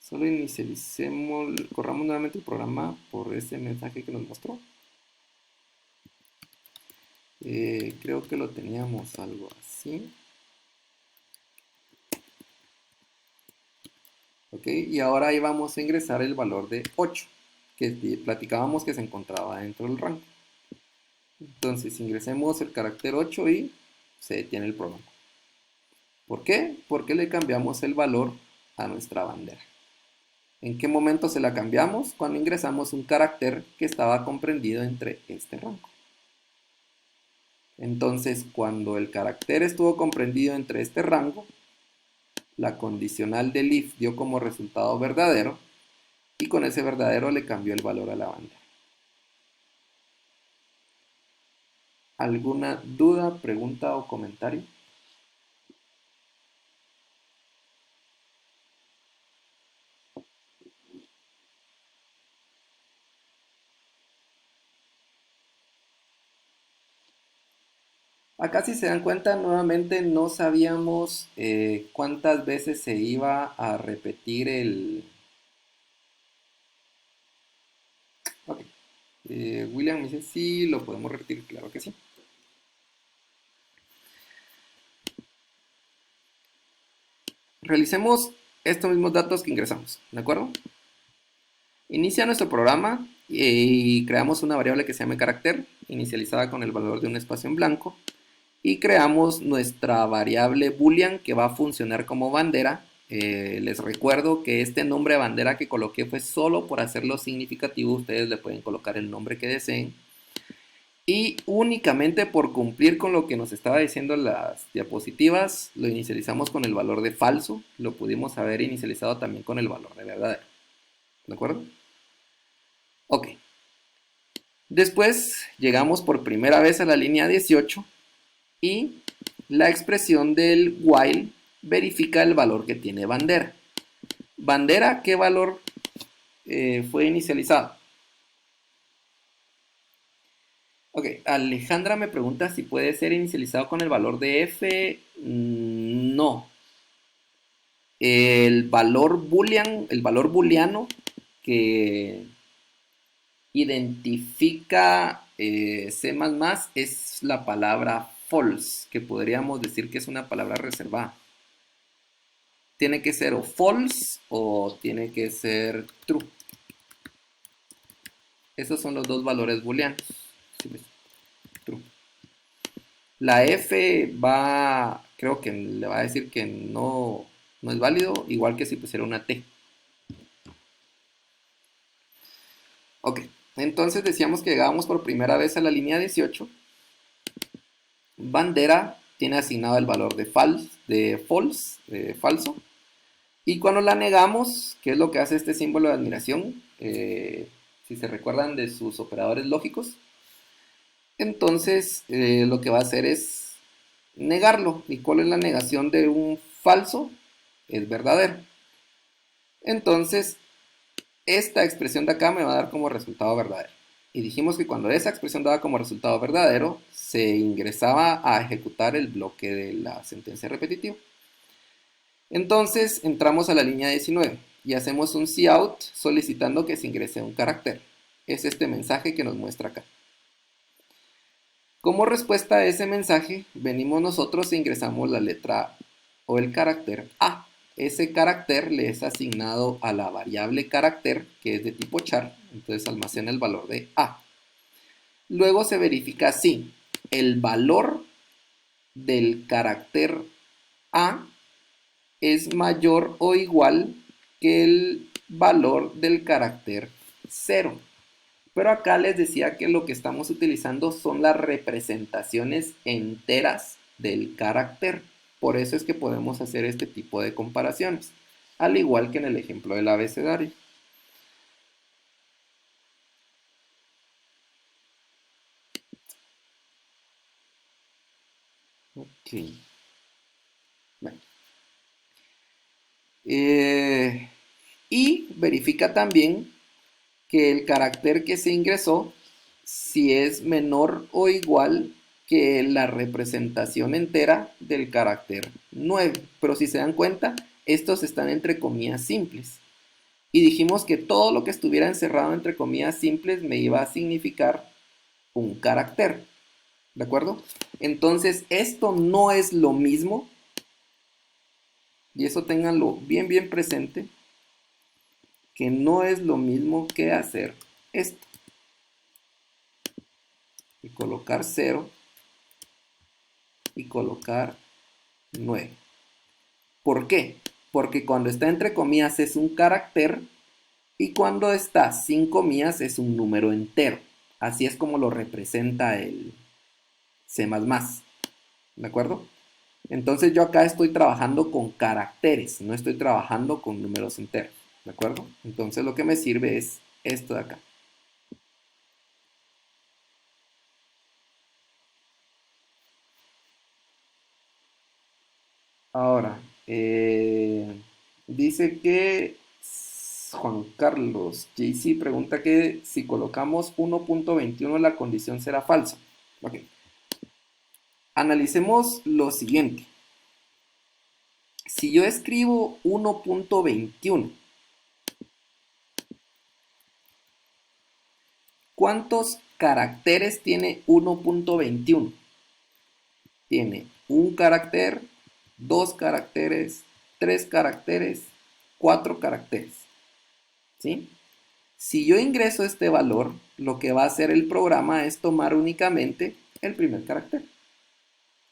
Solo inicialicemos, corramos nuevamente el programa por ese mensaje que nos mostró. Creo que lo teníamos algo así. Ok, y ahora ahí vamos a ingresar el valor de 8, que platicábamos que se encontraba dentro del rango. Entonces ingresemos el carácter 8 y se detiene el programa. ¿Por qué? Porque le cambiamos el valor a nuestra bandera. ¿En qué momento se la cambiamos? Cuando ingresamos un carácter que estaba comprendido entre este rango. Entonces, cuando el carácter estuvo comprendido entre este rango, la condicional del if dio como resultado verdadero y con ese verdadero le cambió el valor a la bandera. ¿Alguna duda, pregunta o comentario? Acá si se dan cuenta, nuevamente no sabíamos cuántas veces se iba a repetir el... Ok. William me dice, sí, lo podemos repetir, claro que sí. Realicemos estos mismos datos que ingresamos, ¿de acuerdo? Inicia nuestro programa y creamos una variable que se llame carácter, inicializada con el valor de un espacio en blanco, y creamos nuestra variable boolean que va a funcionar como bandera. Les recuerdo que este nombre de bandera que coloqué fue solo por hacerlo significativo. Ustedes le pueden colocar el nombre que deseen. Y únicamente por cumplir con lo que nos estaba diciendo las diapositivas, lo inicializamos con el valor de falso. Lo pudimos haber inicializado también con el valor de verdadero. ¿De acuerdo? Ok. Después llegamos por primera vez a la línea 18 y la expresión del while verifica el valor que tiene bandera. Bandera, ¿qué valor fue inicializado? Ok, Alejandra me pregunta si puede ser inicializado con el valor de f. No. El valor boolean, el valor booleano que identifica C++ es la palabra false, que podríamos decir que es una palabra reservada. Tiene que ser o false o tiene que ser true. Esos son los dos valores booleanos. True. La F va, creo que le va a decir que no es válido, igual que si pusiera una T. Ok, entonces decíamos que llegábamos por primera vez a la línea 18. Bandera tiene asignado el valor de false, falso. Y cuando la negamos, ¿qué es lo que hace este símbolo de admiración? Si se recuerdan de sus operadores lógicos, entonces lo que va a hacer es negarlo. ¿Y cuál es la negación de un falso? Es verdadero. Entonces, esta expresión de acá me va a dar como resultado verdadero. Y dijimos que cuando esa expresión daba como resultado verdadero, se ingresaba a ejecutar el bloque de la sentencia repetitiva. Entonces entramos a la línea 19 y hacemos un cout solicitando que se ingrese un carácter. Es este mensaje que nos muestra acá. Como respuesta a ese mensaje, venimos nosotros e ingresamos la letra o el carácter A. Ese carácter le es asignado a la variable carácter, que es de tipo char, entonces almacena el valor de A. Luego se verifica si el valor del carácter A es mayor o igual que el valor del carácter 0. Pero acá les decía que lo que estamos utilizando son las representaciones enteras del carácter. Por eso es que podemos hacer este tipo de comparaciones, al igual que en el ejemplo del abecedario. Ok. Bueno. Y verifica también que el carácter que se ingresó si es menor o igual que la representación entera del carácter 9. Pero si se dan cuenta, estos están entre comillas simples. Y dijimos que todo lo que estuviera encerrado entre comillas simples me iba a significar un carácter. ¿De acuerdo? Entonces, esto no es lo mismo, y eso ténganlo bien, bien presente, que no es lo mismo que hacer esto. Y colocar 0 y colocar 9. ¿Por qué? Porque cuando está entre comillas es un carácter y cuando está sin comillas es un número entero. Así es como lo representa el C++. ¿De acuerdo? Entonces yo acá estoy trabajando con caracteres, no estoy trabajando con números enteros. ¿De acuerdo? Entonces lo que me sirve es esto de acá. Ahora, dice que Juan Carlos JC pregunta que si colocamos 1.21 la condición será falsa. Ok. Analicemos lo siguiente. Si yo escribo 1.21, ¿cuántos caracteres tiene 1.21? Tiene un carácter, dos caracteres, tres caracteres, cuatro caracteres. ¿Sí? Si yo ingreso este valor, lo que va a hacer el programa es tomar únicamente el primer carácter,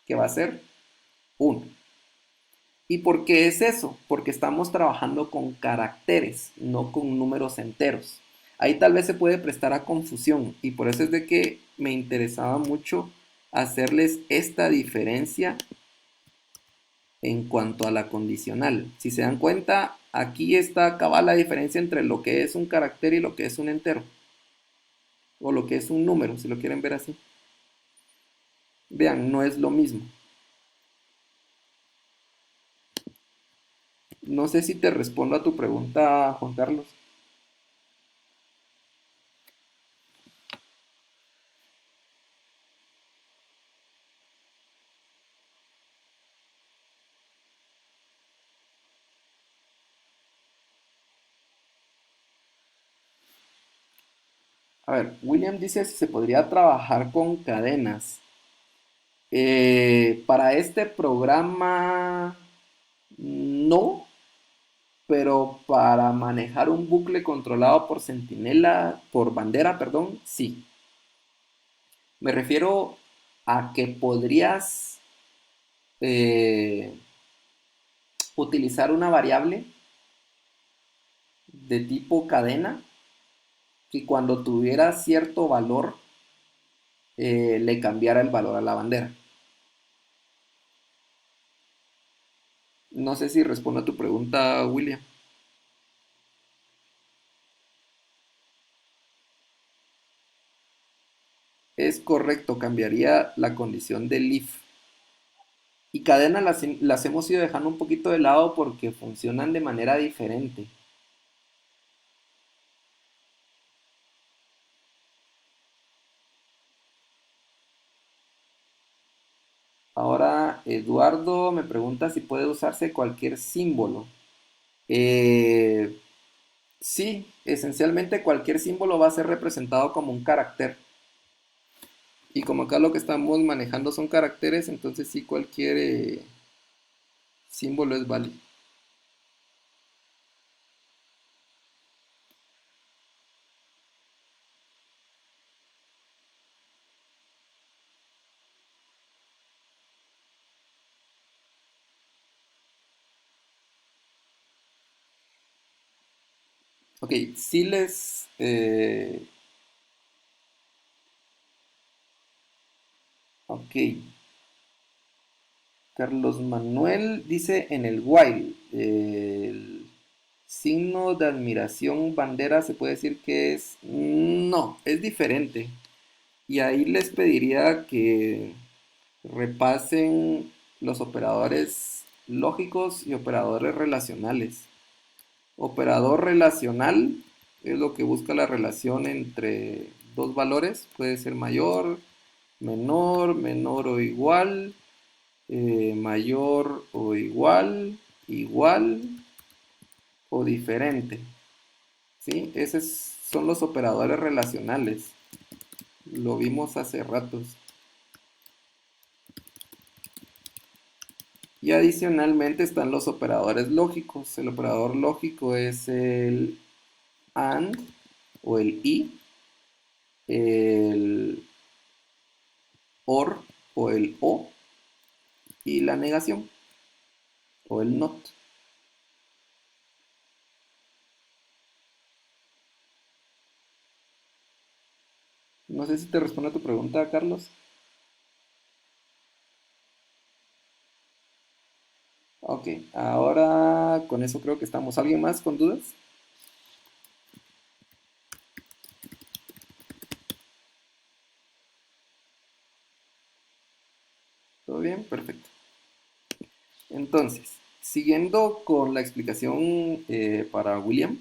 que va a ser 1. ¿Y por qué es eso? Porque estamos trabajando con caracteres, no con números enteros. Ahí tal vez se puede prestar a confusión y por eso es de que me interesaba mucho hacerles esta diferencia en cuanto a la condicional. Si se dan cuenta, aquí está cabal la diferencia entre lo que es un carácter y lo que es un entero. O lo que es un número, si lo quieren ver así. Vean, no es lo mismo. No sé si te respondo a tu pregunta, Juan Carlos. A ver, William dice si se podría trabajar con cadenas. Para este programa, no, pero para manejar un bucle controlado por centinela, por bandera, perdón, sí. Me refiero a que podrías eh, utilizar una variable de tipo cadena que cuando tuviera cierto valor le cambiara el valor a la bandera. No sé si respondo a tu pregunta, William. Es correcto, cambiaría la condición del if. Y cadena las hemos ido dejando un poquito de lado porque funcionan de manera diferente. Ahora Eduardo me pregunta si puede usarse cualquier símbolo. Eh, sí, esencialmente cualquier símbolo va a ser representado como un carácter. Y como acá lo que estamos manejando son caracteres, entonces sí cualquier símbolo es válido. Ok, sí les... ok. Carlos Manuel dice en el while, el signo de admiración bandera se puede decir que es... No, es diferente. Y ahí les pediría que repasen los operadores lógicos y operadores relacionales. Operador relacional es lo que busca la relación entre dos valores, puede ser mayor, menor, menor o igual, mayor o igual, igual o diferente. ¿Sí? Esos son los operadores relacionales. Lo vimos hace ratos. Y adicionalmente están los operadores lógicos. El operador lógico es el AND o el I, el OR o el O y la negación o el NOT. No sé si te responde a tu pregunta, Carlos. Ok, ahora con eso creo que estamos. ¿Alguien más con dudas? ¿Todo bien? Perfecto. Entonces, siguiendo con la explicación para William,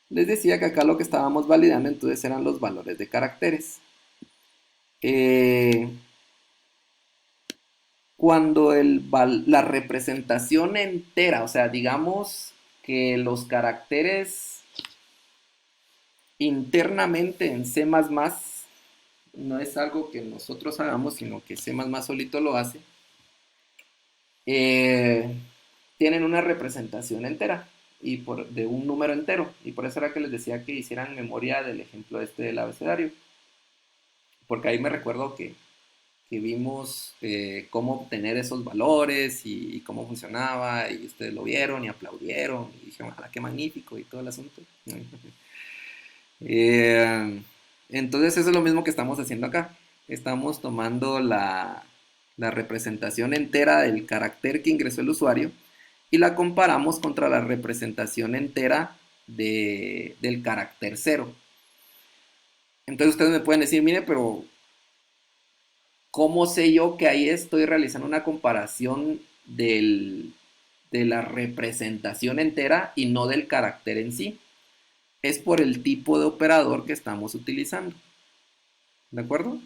les decía que acá lo que estábamos validando entonces eran los valores de caracteres. Eh, cuando la representación entera, o sea, digamos que los caracteres internamente en C++ no es algo que nosotros hagamos, sino que C++ solito lo hace, eh, tienen una representación entera de un número entero, y por eso era que les decía que hicieran memoria del ejemplo este del abecedario, porque ahí me recuerdo que vimos cómo obtener esos valores y cómo funcionaba, y ustedes lo vieron y aplaudieron y dijeron, ¡ah, qué magnífico! Y todo el asunto. Eh, entonces eso es lo mismo que estamos haciendo acá. Estamos tomando la representación entera del carácter que ingresó el usuario y la comparamos contra la representación entera del carácter cero. Entonces ustedes me pueden decir, mire, pero ¿cómo sé yo que ahí estoy realizando una comparación de la representación entera y no del carácter en sí? Es por el tipo de operador que estamos utilizando. ¿De acuerdo?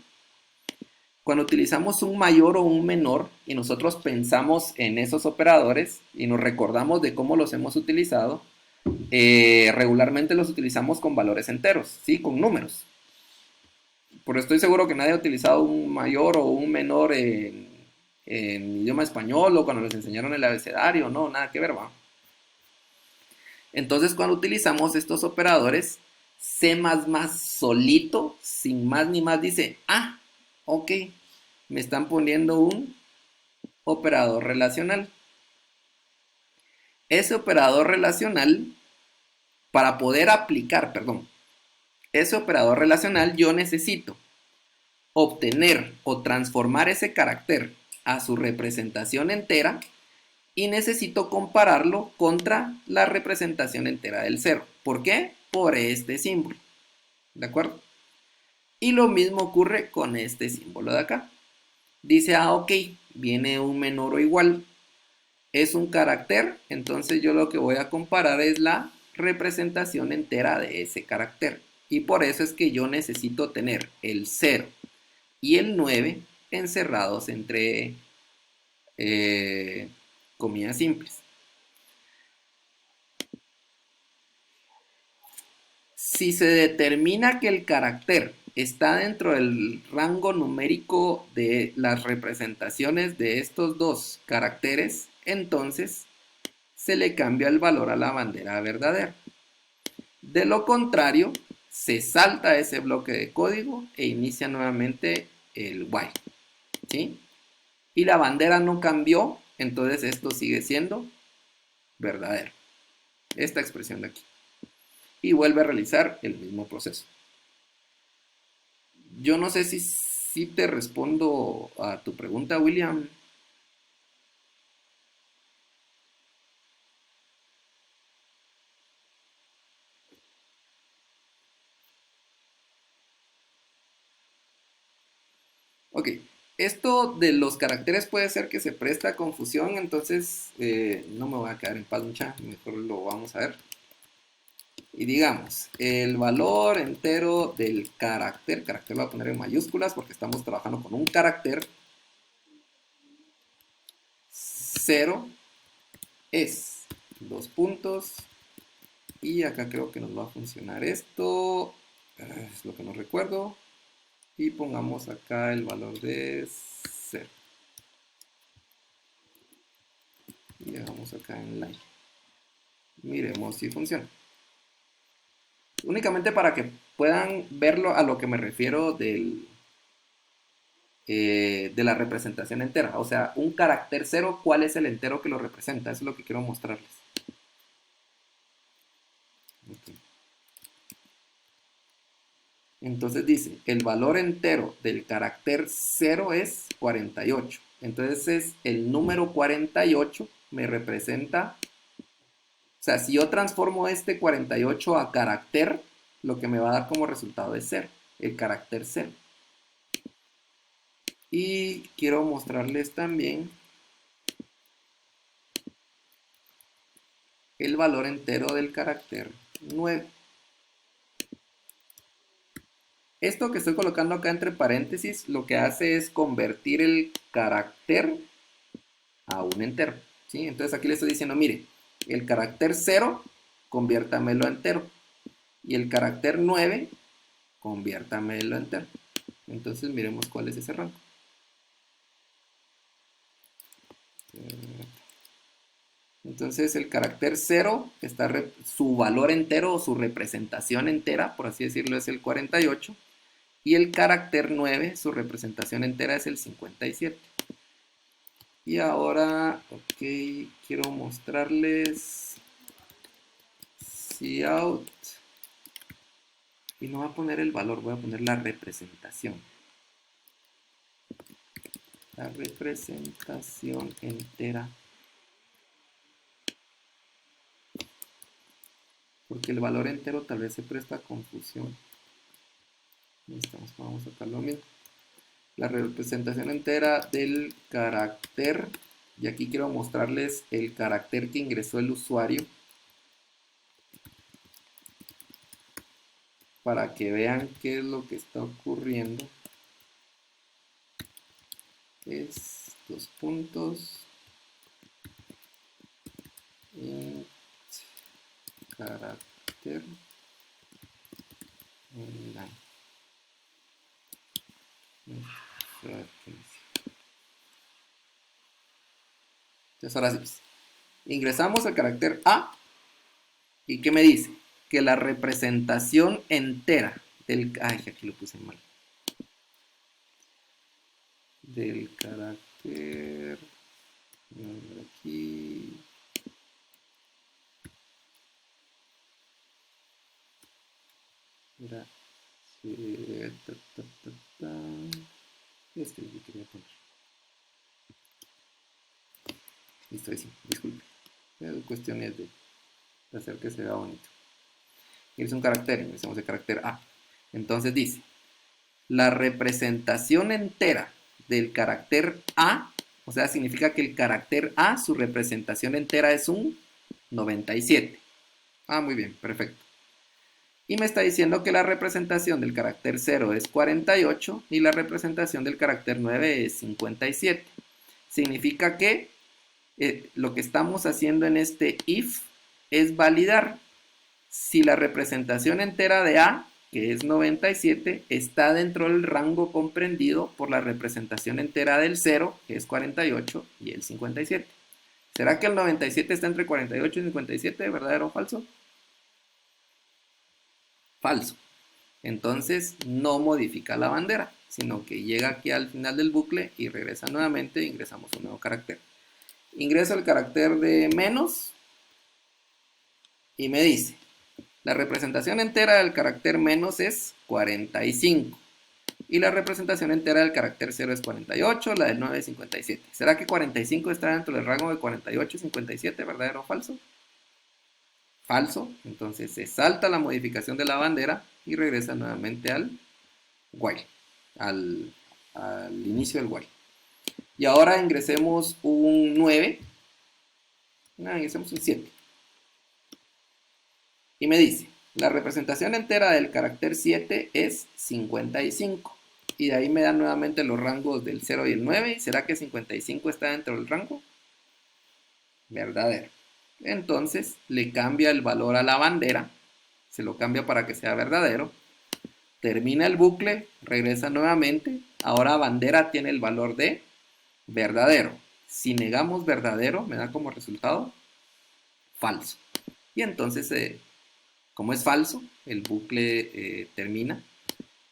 Cuando utilizamos un mayor o un menor y nosotros pensamos en esos operadores y nos recordamos de cómo los hemos utilizado, regularmente los utilizamos con valores enteros, ¿sí? Con números. Pero estoy seguro que nadie ha utilizado un mayor o un menor en idioma español o cuando les enseñaron el abecedario, no, nada que ver, va. Entonces, cuando utilizamos estos operadores, C++ solito, sin más ni más, dice, ah, ok, me están poniendo un operador relacional. Ese operador relacional, para poder aplicar, perdón, ese operador relacional yo necesito obtener o transformar ese carácter a su representación entera y necesito compararlo contra la representación entera del cero. ¿Por qué? Por este símbolo. ¿De acuerdo? Y lo mismo ocurre con este símbolo de acá. Dice, ah, ok, viene un menor o igual. Es un carácter, entonces yo lo que voy a comparar es la representación entera de ese carácter. Y por eso es que yo necesito tener el 0 y el 9 encerrados entre comillas simples. Si se determina que el carácter está dentro del rango numérico de las representaciones de estos dos caracteres, entonces se le cambia el valor a la bandera verdadera. De lo contrario, se salta ese bloque de código e inicia nuevamente el while. ¿Sí? Y la bandera no cambió, entonces esto sigue siendo verdadero. Esta expresión de aquí. Y vuelve a realizar el mismo proceso. Yo no sé si te respondo a tu pregunta, William. Ok, esto de los caracteres puede ser que se presta a confusión, entonces no me voy a quedar en paz mucha, mejor lo vamos a ver. Y digamos, el valor entero del carácter lo voy a poner en mayúsculas porque estamos trabajando con un carácter, 0 es, dos puntos, y acá creo que nos va a funcionar esto, es lo que no recuerdo, y pongamos acá el valor de 0. Y dejamos acá en line. Miremos si funciona. Únicamente para que puedan verlo a lo que me refiero de la representación entera. O sea, un carácter 0, ¿cuál es el entero que lo representa? Eso es lo que quiero mostrarles. Okay. Entonces dice, el valor entero del carácter 0 es 48. Entonces el número 48 me representa, o sea, si yo transformo este 48 a carácter, lo que me va a dar como resultado es 0, el carácter 0. Y quiero mostrarles también el valor entero del carácter 9. Esto que estoy colocando acá entre paréntesis lo que hace es convertir el carácter a un entero, ¿sí? Entonces aquí le estoy diciendo, mire, el carácter 0, conviértamelo a entero. Y el carácter 9, conviértamelo a entero. Entonces miremos cuál es ese rango. Entonces el carácter 0, su valor entero o su representación entera, por así decirlo, es el 48. Y el carácter 9, su representación entera es el 57. Y ahora, ok, quiero mostrarles cout. Y no voy a poner el valor, voy a poner la representación. La representación entera. Porque el valor entero tal vez se presta a confusión. Vamos a sacarlo bien. La representación entera del carácter. Y aquí quiero mostrarles el carácter que ingresó el usuario, para que vean qué es lo que está ocurriendo. Es dos puntos, int carácter online. Entonces ahora sí, ingresamos el carácter A. ¿Y qué me dice? Que la representación entera del... Ay, aquí lo puse mal. Del carácter... Aquí... Era... Este es lo que quería poner. Listo, ahí sí, disculpe. Cuestiones de hacer que se vea bonito. Y es un carácter, ingresamos el carácter A. Entonces dice, la representación entera del carácter A, o sea, significa que el carácter A, su representación entera es un 97. Ah, muy bien, perfecto. Y me está diciendo que la representación del carácter 0 es 48 y la representación del carácter 9 es 57. Significa que lo que estamos haciendo en este if es validar si la representación entera de A, que es 97, está dentro del rango comprendido por la representación entera del 0, que es 48, y el 57. ¿Será que el 97 está entre 48 y 57? ¿Verdadero o falso? Falso. Entonces no modifica la bandera, sino que llega aquí al final del bucle y regresa nuevamente e ingresamos un nuevo carácter. Ingreso el carácter de menos y me dice, la representación entera del carácter menos es 45. Y la representación entera del carácter 0 es 48, la del 9 es 57. ¿Será que 45 está dentro del rango de 48 y 57? ¿Verdadero o falso? Falso. Entonces se salta la modificación de la bandera y regresa nuevamente al while, al inicio del while. Y ahora ingresemos un 9. No, ingresemos un 7. Y me dice, La representación entera del carácter 7 es 55. Y de ahí me dan nuevamente los rangos del 0 y el 9. ¿Será que 55 está dentro del rango? Verdadero. Entonces le cambia el valor a la bandera. Se lo cambia para que sea verdadero. Termina el bucle, regresa nuevamente. Ahora bandera tiene el valor de verdadero. Si negamos verdadero, me da como resultado falso. Y entonces, como es falso, el bucle termina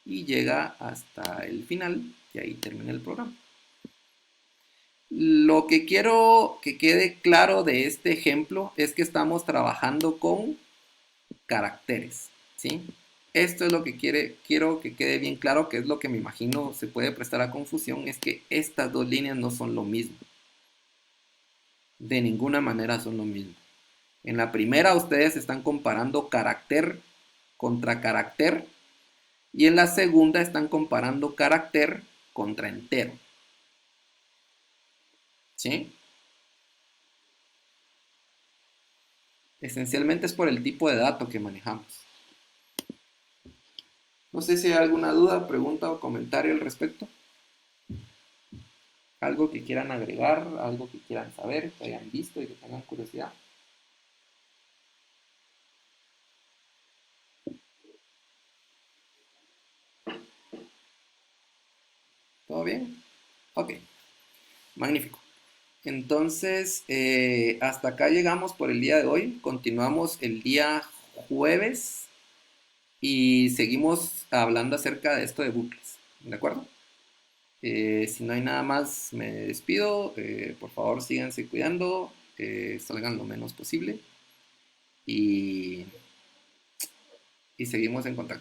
y llega hasta el final y ahí termina el programa. Lo que quiero que quede claro de este ejemplo es que estamos trabajando con caracteres, ¿sí? Esto es lo que quiero que quede bien claro, que es lo que me imagino se puede prestar a confusión, es que estas dos líneas no son lo mismo. De ninguna manera son lo mismo. En la primera ustedes están comparando carácter contra carácter y en la segunda están comparando carácter contra entero. ¿Sí? Esencialmente es por el tipo de dato que manejamos. No sé si hay alguna duda, pregunta o comentario al respecto. Algo que quieran agregar, algo que quieran saber, que hayan visto y que tengan curiosidad. ¿Todo bien? Ok, magnífico. Entonces, hasta acá llegamos por el día de hoy. Continuamos el día jueves y seguimos hablando acerca de esto de bucles. ¿De acuerdo? Si no hay nada más, me despido. Por favor, síganse cuidando, salgan lo menos posible y seguimos en contacto.